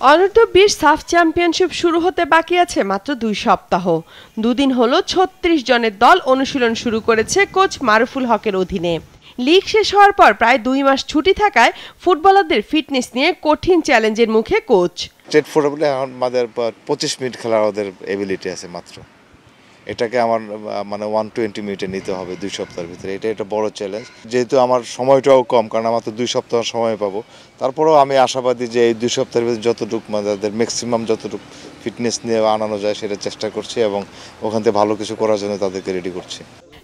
অনূর্ধ্ব-20 সাফ চ্যাম্পিয়নশিপ শুরু হতে বাকি আছে মাত্র 2 সপ্তাহ। দুদিন হলো 36 জনের দল অনুশীলন শুরু করেছে কোচ মারুফুল হকের অধীনে। লিগ শেষ হওয়ার পর প্রায় 2 মাস ছুটি থাকায় ফুটবলারদের ফিটনেস নিয়ে কঠিন চ্যালেঞ্জের মুখে কোচ। স্টেট ফুটবলে আমাদের 25 মিনিট খেলার ওদের এবিলিটি আছে মাত্র। এটাকে আমার মানে 120 মিনিটে নিতে হবে 2 সপ্তাহের ভিতরে। এটা একটা বড় চ্যালেঞ্জ। যেহেতু আমার সময়টাও কম, কারণ আমার তো 2 সপ্তাহ সময় পাবো, তারপরেও আমি আশাবাদী যে এই 2 সপ্তাহের ভিতরে যতটুকু আমাদের ম্যাক্সিমাম যতটুকু ফিটনেস নিয়ে আনানো যায় সেটা চেষ্টা করছি এবং ওখান থেকে ভালো কিছু করার জন্য তাদেরকে রেডি করছি।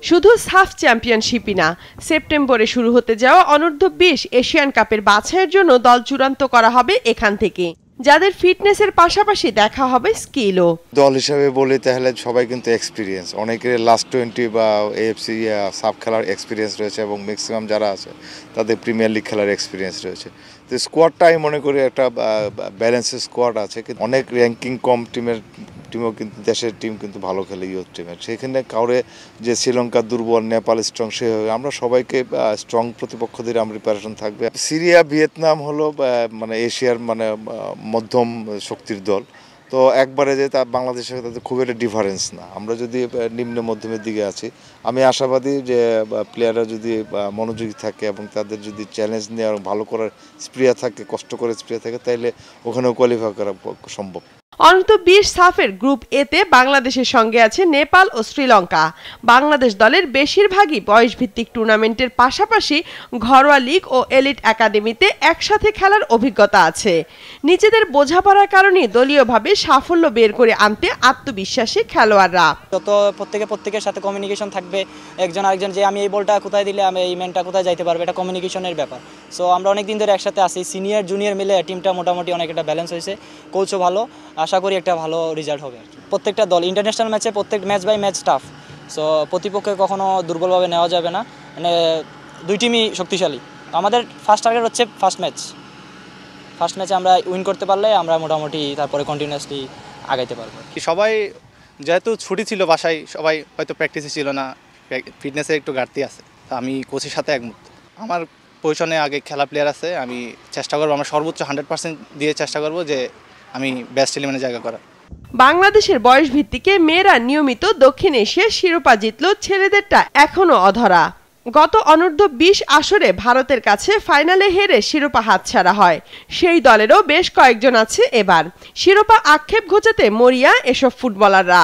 শুধু সাফ চ্যাম্পিয়নশিপই না, সেপ্টেম্বরে শুরু হতে যাওয়া অনূর্ধ্ব-20 এশিয়ান কাপের বাছাইয়ের জন্য দল চূড়ান্ত করা হবে এখান থেকে, যাদের ফিটনেসের পাশাপাশি দেখা হবে স্কিলও। দল হিসাবে বলি তাহলে সবাই কিন্তু এক্সপিরিয়েন্স, অনেকের লাস্ট 20 বা এএফসি সাব খেলার এক্সপিরিয়েন্স রয়েছে এবং ম্যাক্সিমাম যারা আছে তাদের প্রিমিয়ার লিগ খেলার এক্সপিরিয়েন্স রয়েছে। তো স্কোয়াডটা আমি মনে করি একটা ব্যালেন্স স্কোয়াড আছে। অনেক র্যাঙ্কিং কম টিমও কিন্তু দেশের টিম কিন্তু ভালো খেলে ইউথ টিমের। সেখানে কাউরে যে শ্রীলঙ্কা দুর্বল, নেপাল স্ট্রং, সেভাবে আমরা সবাইকে স্ট্রং প্রতিপক্ষদের আমরা প্রিপারেশন থাকবে। সিরিয়া, ভিয়েতনাম হলো মানে এশিয়ার মানে মধ্যম শক্তির দল। তো একবারে যে তা বাংলাদেশের সাথে তাদের খুব একটা ডিফারেন্স না। আমরা যদি নিম্ন মধ্যমের দিকে আছি, আমি আশাবাদী যে প্লেয়াররা যদি মনোযোগী থাকে এবং তাদের যদি চ্যালেঞ্জ নিয়ে ভালো করার স্প্রিয়া থাকে, কষ্ট করে স্প্রিয়া থাকে, তাইলে ওখানেও কোয়ালিফাই করা সম্ভব। অনূর্ধ্ব-20 সাফের গ্রুপ এতে বাংলাদেশের সঙ্গে আছে নেপাল ও শ্রীলঙ্কা। বাংলাদেশ দলের বেশিরভাগই বয়সভিত্তিক টুর্নামেন্টের পাশাপাশি ঘরোয়া লীগ ও এলিট একাডেমিতে একসাথে খেলার অভিজ্ঞতা আছে। নিজেদের বোঝাপড়ার কারণে দলীয়ভাবে সাফল্য বের করে আনতে আত্মবিশ্বাসী খেলোয়াড়রা। যত প্রত্যেকের সাথে কমিউনিকেশন থাকবে, একজন আরেকজন যে আমি এই বলটা কোথায় দিলে আমি এই ম্যানটা কোথায় যাইতে পারবে, এটা কমিউনিকেশনের ব্যাপার। সো আমরা অনেক দিন ধরে একসাথে আছি, সিনিয়র জুনিয়র মিলে টিমটা মোটামুটি অনেক একটা ব্যালেন্স হয়েছে। কোচও ভালো, আশা করি একটা ভালো রেজাল্ট হবে। প্রত্যেকটা দল ইন্টারন্যাশনাল ম্যাচে প্রত্যেক match by match tough. So প্রতিপক্ষকে কখনো দুর্বলভাবে নেওয়া যাবে না, মানে দুই টিমই শক্তিশালী। আমাদের ফার্স্ট টার্গেট হচ্ছে ফার্স্ট ম্যাচে আমরা উইন করতে পারলে আমরা মোটামুটি তারপরে কন্টিনিউয়াসলি আগাইতে পারবো। সবাই যেহেতু ছুটি ছিল বাসায়, সবাই হয়তো প্র্যাকটিসে ছিল না, ফিটনেসের একটু ঘাটতি আছে। আমি কোচের সাথে একমত। আমার পজিশনে আগে খেলা প্লেয়ার আছে, আমি চেষ্টা করবো, আমরা সর্বোচ্চ 100% দিয়ে চেষ্টা করবো যে আমি বেস্ট ইলেভেনে জায়গা করার। বাংলাদেশের বয়স ভিত্তিকে মেয়েরা নিয়মিত দক্ষিণ এশিয়ার শিরোপা জিতলেও ছেলেদেরটা এখনো অধরা। গত অনূর্ধ্ব-20 আসরে ভারতের কাছে ফাইনালে হেরে শিরোপা হাতছাড়া হয়। সেই দলেরও বেশ কয়েকজন আছে এবার। শিরোপা আক্ষেপ ঘোচাতে মরিয়া এসব ফুটবলাররা।